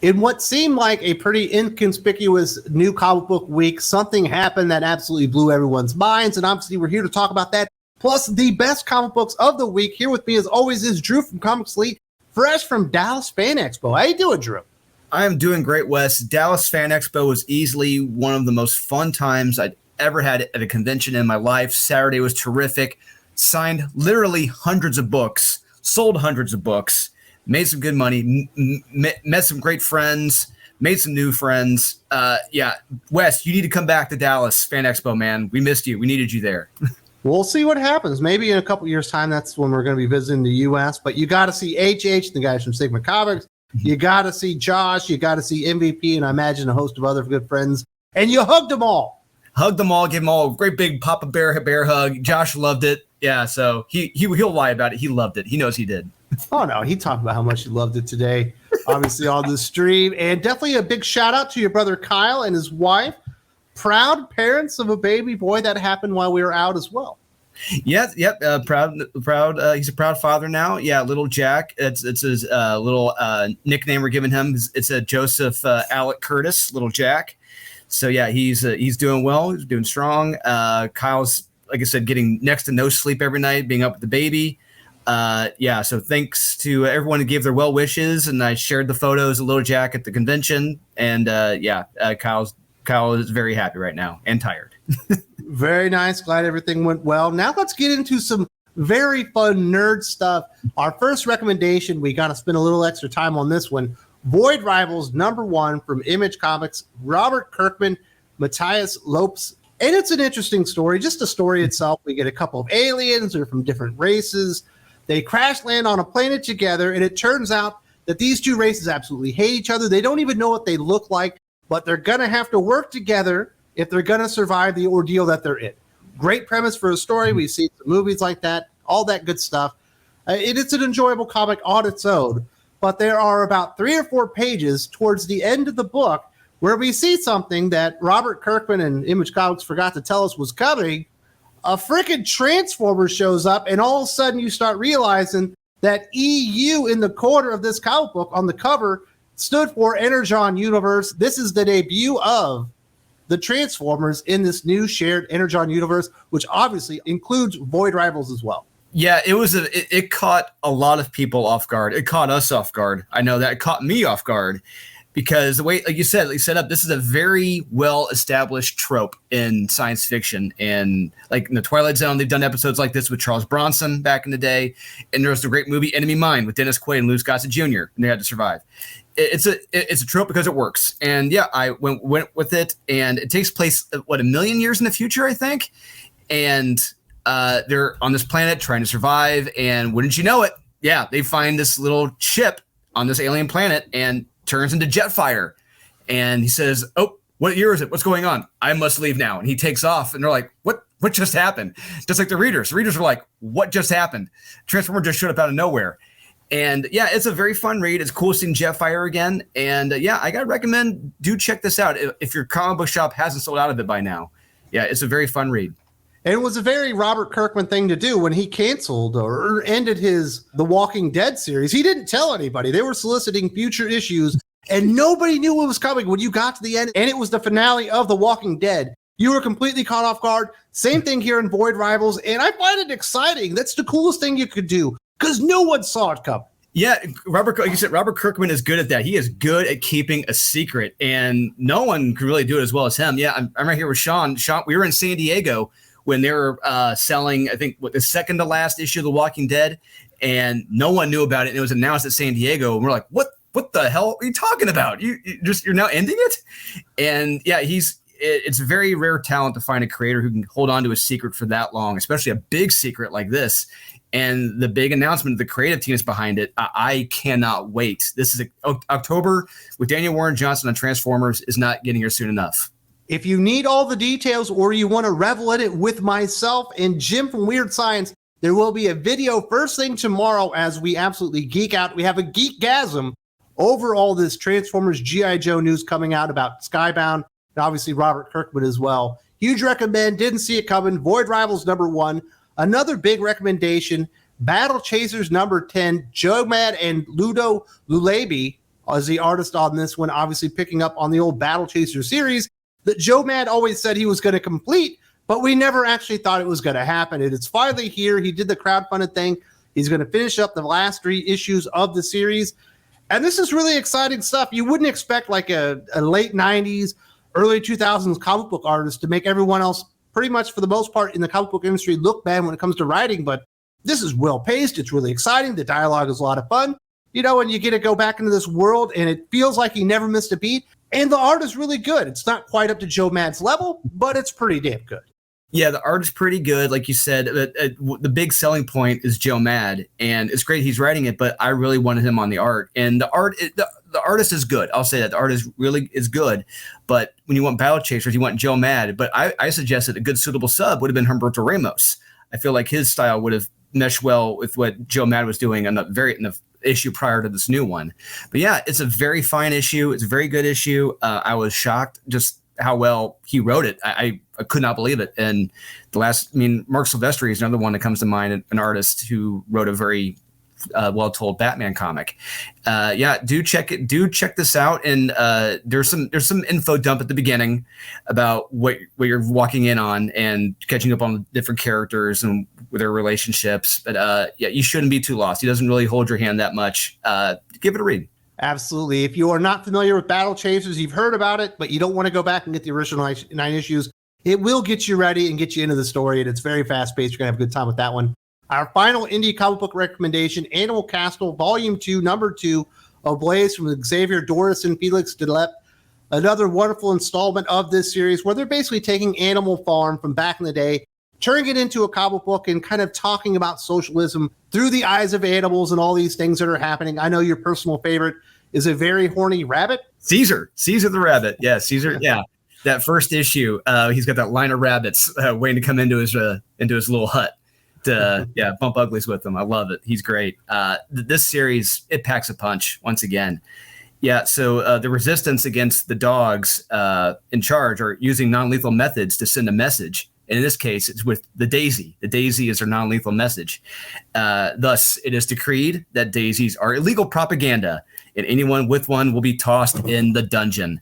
In what seemed like a pretty inconspicuous new comic book week, something happened that absolutely blew everyone's minds, and obviously we're here to talk about that, plus the best comic books of the week. Here with me, as always, is Drew from Comics Elite, fresh from Dallas Fan Expo. How you doing, Drew? I am doing great, Wes. Dallas Fan Expo was easily one of the most fun times I'd ever had at a convention in my life. Saturday was terrific. Signed literally hundreds of books, sold hundreds of books, made some good money, met some great friends, made some new friends. Wes, you need to come back to Dallas Fan Expo, man. We missed you. We needed you there. We'll see what happens. Maybe in a couple years' time, that's when we're going to be visiting the U.S. But you got to see HH, the guys from Sigma Comics. You got to see Josh. You got to see MVP, and I imagine a host of other good friends. And you hugged them all. Hugged them all, gave them all a great big Papa Bear hug. Josh loved it. Yeah, so he'll lie about it. He loved it. He knows he did. Oh, no, he talked about how much he loved it today, obviously on the stream. And definitely a big shout out to your brother Kyle and his wife. Proud parents of a baby boy. That happened while we were out as well. Yep. Proud. He's a proud father now. Yeah, little Jack. It's his little nickname we're giving him. It's a Joseph Alec Curtis, little Jack. So yeah, he's doing well. He's doing strong. Kyle's, like I said, getting next to no sleep every night, being up with the baby. So thanks to everyone who gave their well wishes, and I shared the photos of little Jack at the convention. And Kyle is very happy right now and tired. Very nice. Glad everything went well. Now let's get into some very fun nerd stuff. Our first recommendation, we got to spend a little extra time on this one. Void Rivals #1 from Image Comics, Robert Kirkman, Matthias Lopes. And it's an interesting story, just the story itself. We get a couple of aliens, they're from different races. They crash land on a planet together, and it turns out that these two races absolutely hate each other. They don't even know what they look like, but they're going to have to work together if they're going to survive the ordeal that they're in. Great premise for a story. We've seen some movies like that, all that good stuff. It's an enjoyable comic on its own, but there are about 3 or 4 pages towards the end of the book where we see something that Robert Kirkman and Image Comics forgot to tell us was coming. A freaking Transformer shows up, and all of a sudden you start realizing that EU in the corner of this comic book on the cover stood for Energon Universe. This is the debut of the Transformers in this new shared Energon Universe, which obviously includes Void Rivals as well. Yeah, it caught a lot of people off guard. It caught us off guard. I know that it caught me off guard because the way, like you said, set up, this is a very well-established trope in science fiction. And like in the Twilight Zone, they've done episodes like this with Charles Bronson back in the day. And there was the great movie Enemy Mine with Dennis Quaid and Louis Gossett Jr., and they had to survive. It's a trope because it works. And yeah, I went with it, and it takes place, 1 million years in the future, I think. And they're on this planet trying to survive. And wouldn't you know it? Yeah, they find this little ship on this alien planet and turns into Jetfire. And he says, "Oh, what year is it? What's going on? I must leave now." And he takes off, and they're like, What just happened? Just like the readers. The readers were like, what just happened? Transformer just showed up out of nowhere. And yeah, it's a very fun read. It's cool seeing Jetfire again. And I got to recommend, do check this out if your comic book shop hasn't sold out of it by now. Yeah, it's a very fun read. And it was a very Robert Kirkman thing to do when he canceled or ended his The Walking Dead series. He didn't tell anybody. They were soliciting future issues, and nobody knew what was coming when you got to the end. And it was the finale of The Walking Dead. You were completely caught off guard. Same thing here in Void Rivals. And I find it exciting. That's the coolest thing you could do because no one saw it coming. Yeah, like you said, Robert Kirkman is good at that. He is good at keeping a secret, and no one can really do it as well as him. Yeah, I'm right here with Sean. Sean, we were in San Diego when they were selling, I think, the second to last issue of The Walking Dead, and no one knew about it. And it was announced at San Diego, and we're like, what the hell are you talking about? You're now ending it? And yeah, it's a very rare talent to find a creator who can hold on to a secret for that long, especially a big secret like this. And the big announcement of the creative team is behind it. I cannot wait. This is October with Daniel Warren Johnson on Transformers is not getting here soon enough. If you need all the details or you want to revel in it with myself and Jim from Weird Science, there will be a video first thing tomorrow as we absolutely geek out. We have a geekgasm over all this Transformers G.I. Joe news coming out about Skybound, and obviously Robert Kirkman as well. Huge recommend. Didn't see it coming. Void Rivals #1. Another big recommendation, Battle Chasers #10, Joe Mad and Ludo Lulabi as the artist on this one, obviously picking up on the old Battle Chaser series that Joe Mad always said he was going to complete, but we never actually thought it was going to happen. And it's finally here. He did the crowdfunded thing. He's going to finish up the last 3 issues of the series. And this is really exciting stuff. You wouldn't expect like a late 90s, early 2000s comic book artist to make everyone else pretty much for the most part in the comic book industry look bad when it comes to writing, but this is well paced. It's really exciting. The dialogue is a lot of fun, and you get to go back into this world and it feels like he never missed a beat. And the art is really good. It's not quite up to Joe Mad's level, but it's pretty damn good. Yeah, the art is pretty good. Like you said, the big selling point is Joe Mad, and it's great he's writing it, but I really wanted him on the art. And the artist is good. I'll say that. The art is good, but when you want Battle Chasers, you want Joe Mad. But I suggested a good suitable sub would have been Humberto Ramos. I feel like his style would have meshed well with what Joe Mad was doing in the issue prior to this new one. But yeah, it's a very fine issue. It's a very good issue. I was shocked just how well he wrote it. I could not believe it. And Mark Silvestri is another one that comes to mind, an artist who wrote a very well-told Batman comic. Do check this out. And there's some info dump at the beginning about what you're walking in on and catching up on different characters and with their relationships. But you shouldn't be too lost. He doesn't really hold your hand that much. Give it a read. Absolutely. If you are not familiar with Battle Chasers, you've heard about it, but you don't want to go back and get the original 9 issues, it will get you ready and get you into the story, and it's very fast-paced. You're going to have a good time with that one. Our final indie comic book recommendation, Animal Castle, Volume 2, Number 2, Ablaze from Xavier Doris and Felix Delep. Another wonderful installment of this series where they're basically taking Animal Farm from back in the day, turning it into a comic book and kind of talking about socialism through the eyes of animals and all these things that are happening. I know your personal favorite is a very horny rabbit. Caesar the rabbit. Yeah, Caesar. Yeah, that first issue, he's got that line of rabbits waiting to come into his little hut to bump uglies with them. I love it. He's great. This series, it packs a punch once again. Yeah, so the resistance against the dogs in charge are using non-lethal methods to send a message. And in this case, it's with the daisy. The daisy is their non-lethal message. Thus, it is decreed that daisies are illegal propaganda, and anyone with one will be tossed in the dungeon.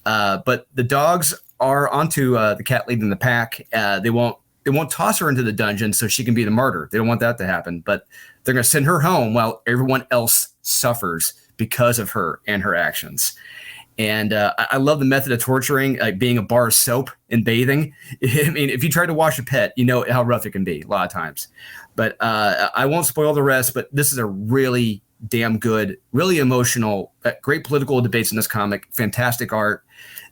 But the dogs are onto the cat leading the pack. They won't toss her into the dungeon so she can be the martyr. They don't want that to happen. But they're going to send her home while everyone else suffers because of her and her actions. And I love the method of torturing, like being a bar of soap and bathing. I mean, if you try to wash a pet, you know how rough it can be a lot of times. But I won't spoil the rest, but this is a really damn good, really emotional, great political debates in this comic, fantastic art.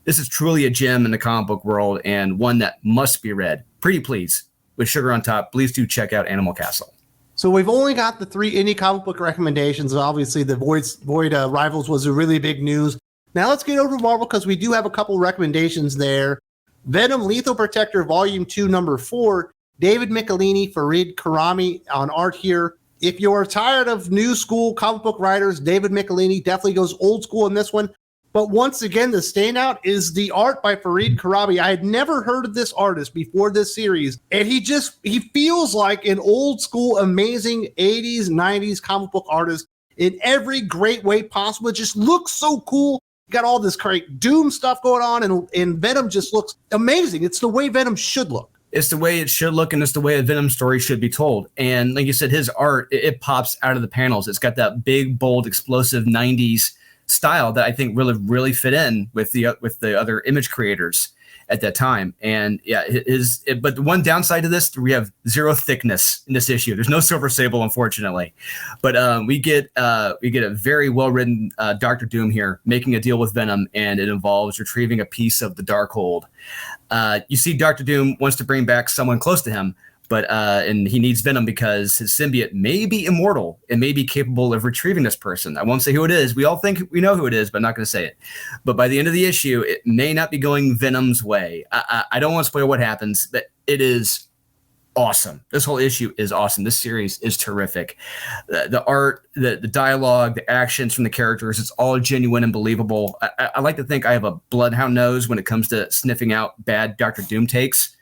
This is truly a gem in the comic book world and one that must be read. Pretty please, with sugar on top, please do check out Animal Castle. So we've only got the 3 indie comic book recommendations. Obviously, the Void Rivals was a really big news. Now let's get over to Marvel because we do have a couple recommendations there. Venom Lethal Protector Volume 2, Number 4. David Michelini, Farid Karami on art here. If you're tired of new school comic book writers, David Michelini definitely goes old school in this one. But once again, the standout is the art by Farid Karami. I had never heard of this artist before this series, and he feels like an old school, amazing 80s, 90s comic book artist in every great way possible. It just looks so cool. Got all this great Doom stuff going on, and Venom just looks amazing. It's the way Venom should look. It's the way it should look, and it's the way a Venom story should be told. And like you said, his art, it pops out of the panels. It's got that big, bold, explosive 90s style that I think really fit in with the other image creators at that time. And yeah, but the one downside to this, we have 0 thickness in this issue. There's no Silver Sable, unfortunately, but we get a very well written Dr. Doom here making a deal with Venom, and it involves retrieving a piece of the Darkhold. You see, Dr. Doom wants to bring back someone close to him, but and he needs Venom because his symbiote may be immortal and may be capable of retrieving this person. I won't say who it is. We all think we know who it is, but I'm not going to say it. But by the end of the issue, it may not be going Venom's way. I don't want to spoil what happens, but it is awesome. This whole issue is awesome. This series is terrific. The art, the dialogue, the actions from the characters, it's all genuine and believable. I like to think I have a bloodhound nose when it comes to sniffing out bad Dr. Doom takes.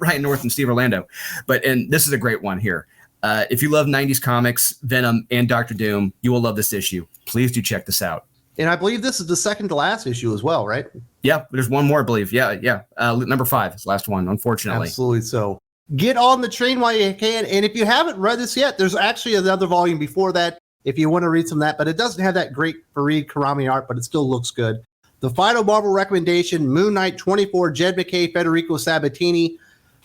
Ryan North and Steve Orlando. And this is a great one here. If you love 90s comics, Venom, and Dr. Doom, you will love this issue. Please do check this out. And I believe this is the second to last issue as well, right? Yeah, there's one more, I believe. Yeah. Number 5 is the last one, unfortunately. Absolutely so. Get on the train while you can. And if you haven't read this yet, there's actually another volume before that if you want to read some of that. But it doesn't have that great Fareed Karami art, but it still looks good. The final Marvel recommendation, Moon Knight 24, Jed MacKay, Federico Sabatini.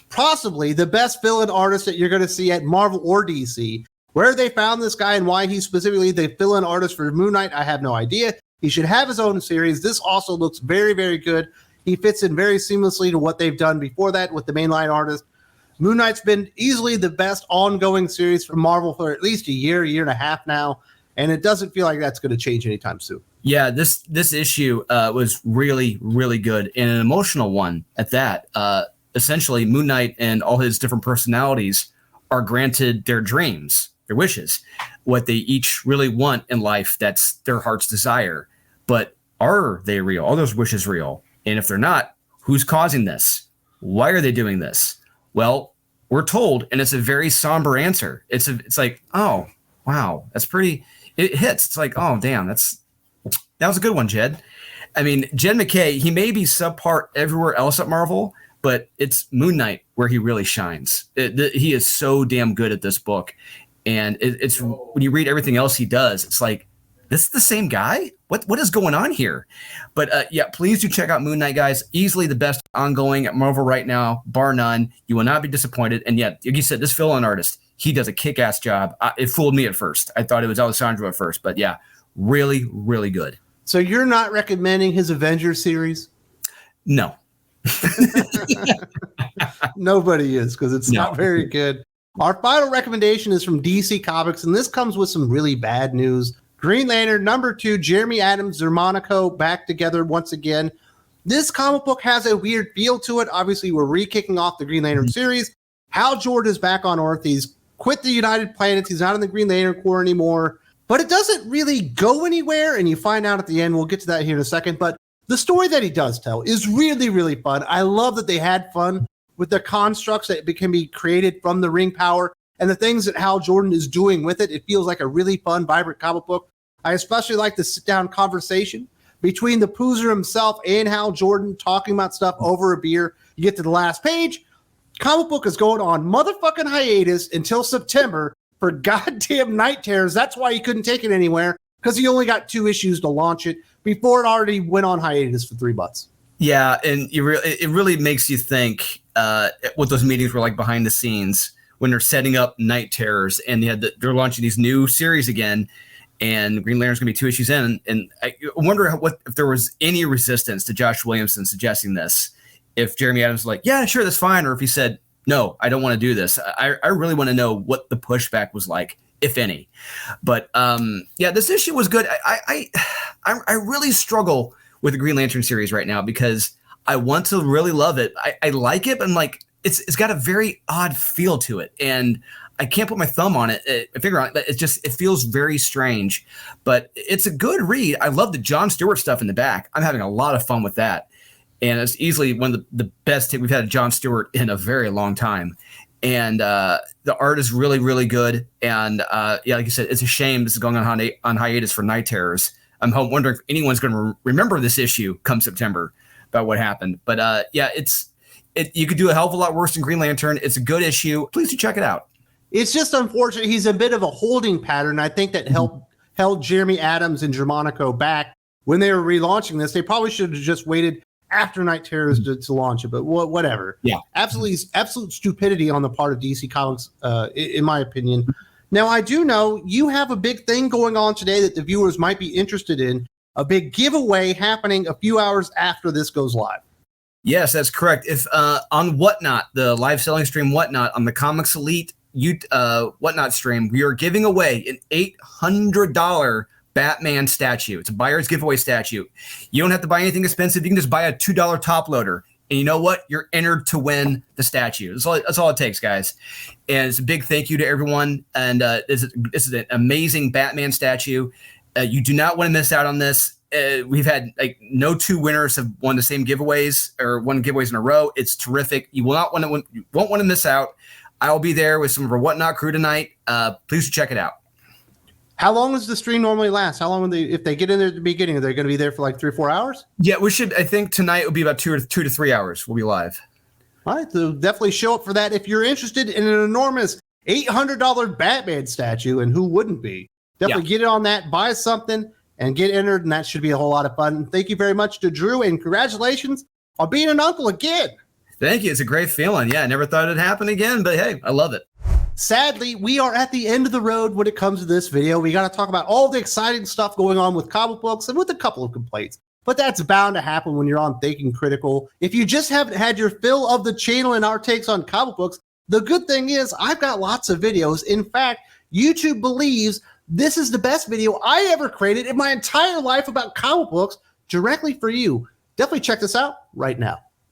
Possibly the best villain artist that you're going to see at Marvel or DC. Where they found this guy and why he's specifically the villain artist for Moon Knight, I have no idea. He should have his own series. This also looks very, very good. He fits in very seamlessly to what they've done before that with the mainline artist. Moon Knight's been easily the best ongoing series for Marvel for at least a year and a half now, and it doesn't feel like that's going to change anytime soon. Yeah, this issue was really, really good and an emotional one at that. Essentially, Moon Knight and all his different personalities are granted their dreams, their wishes, what they each really want in life. That's their heart's desire. But are they real? Are those wishes real? And if they're not, who's causing this? Why are they doing this? Well, we're told, and it's a very somber answer. It's like, oh, wow, that's pretty. It hits. It's like, oh, damn, that was a good one, Jed. I mean, Jed MacKay, he may be subpar everywhere else at Marvel, but it's Moon Knight where he really shines. He is so damn good at this book. And it's when you read everything else he does, it's like, this is the same guy? What is going on here? But yeah, please do check out Moon Knight, guys. Easily the best ongoing at Marvel right now, bar none. You will not be disappointed. And yet, like you said, this villain artist, he does a kick-ass job. It fooled me at first. I thought it was Alessandro at first. But yeah, really, really good. So you're not recommending his Avengers series? No. Nobody is, because it's not very good. Our final recommendation is from DC Comics, and this comes with some really bad news. Green Lantern number 2, Jeremy Adams, Zermanico back together once again. This comic book has a weird feel to it. Obviously, we're re-kicking off the Green Lantern series. Hal Jordan is back on Earth. He's quit the United Planets. He's not in the Green Lantern Corps anymore. But it doesn't really go anywhere, and you find out at the end. We'll get to that here in a second. But the story that he does tell is really, really fun. I love that they had fun with the constructs that can be created from the ring power and the things that Hal Jordan is doing with it. It feels like a really fun, vibrant comic book. I especially like the sit-down conversation between the Poozer himself and Hal Jordan talking about stuff over a beer. You get to the last page. Comic book is going on motherfucking hiatus until September for goddamn Night Terrors. That's why he couldn't take it anywhere, because he only got 2 issues to launch it before it already went on hiatus for 3 months. Yeah, and it really makes you think what those meetings were like behind the scenes when they're setting up Night Terrors, and they're launching these new series again, and Green Lantern's going to be 2 issues in. And I wonder if there was any resistance to Josh Williamson suggesting this. If Jeremy Adams was like, yeah, sure, that's fine. Or if he said, no, I don't want to do this. I really want to know what the pushback was like, if any. But yeah, this issue was good. I really struggle with the Green Lantern series right now because I want to really love it. I like it, but I'm like, it's got a very odd feel to it. And I can't put my thumb on it, finger on it, but it feels very strange. But it's a good read. I love the Jon Stewart stuff in the back. I'm having a lot of fun with that. And it's easily one of the best we've had Jon Stewart in a very long time. And the art is really, really good. And yeah, like you said, it's a shame this is going on hiatus for Night Terrors. I'm wondering if anyone's going to remember this issue come September about what happened. But yeah, you could do a hell of a lot worse than Green Lantern. It's a good issue. Please do check it out. It's just unfortunate. He's a bit of a holding pattern. I think that held Jeremy Adams and Germanico back when they were relaunching this. They probably should have just waited after Night Terrors to launch it, but whatever. Yeah, absolute stupidity on the part of DC Comics, in my opinion. Now, I do know you have a big thing going on today that the viewers might be interested in, a big giveaway happening a few hours after this goes live. Yes, that's correct. If on Whatnot, the live selling stream Whatnot, on the Comics Elite Whatnot stream, we are giving away an $800 Batman statue. It's a buyer's giveaway statue. You don't have to buy anything expensive. You can just buy a $2 top loader. And you know what? You're entered to win the statue. That's all it takes, guys. And it's a big thank you to everyone. And this is an amazing Batman statue. You do not want to miss out on this. We've had no 2 winners have won the same giveaways or won giveaways in a row. It's terrific. You won't want to miss out. I'll be there with some of our Whatnot crew tonight. Please check it out. How long does the stream normally last? How long will they, if they get in there at the beginning, are they going to be there for like 3 or 4 hours? Yeah, we should. I think tonight will be about 2 to 3 hours. We'll be live. All right, so definitely show up for that if you're interested in an enormous $800 Batman statue, and who wouldn't be? Definitely get it on that, buy something, and get entered, and that should be a whole lot of fun. Thank you very much to Drew, and congratulations on being an uncle again. Thank you. It's a great feeling. Yeah, I never thought it'd happen again, but hey, I love it. Sadly, we are at the end of the road when it comes to this video. We got to talk about all the exciting stuff going on with comic books and with a couple of complaints. But that's bound to happen when you're on Thinking Critical. If you just haven't had your fill of the channel and our takes on comic books, the good thing is I've got lots of videos. In fact, YouTube believes this is the best video I ever created in my entire life about comic books directly for you. Definitely check this out right now.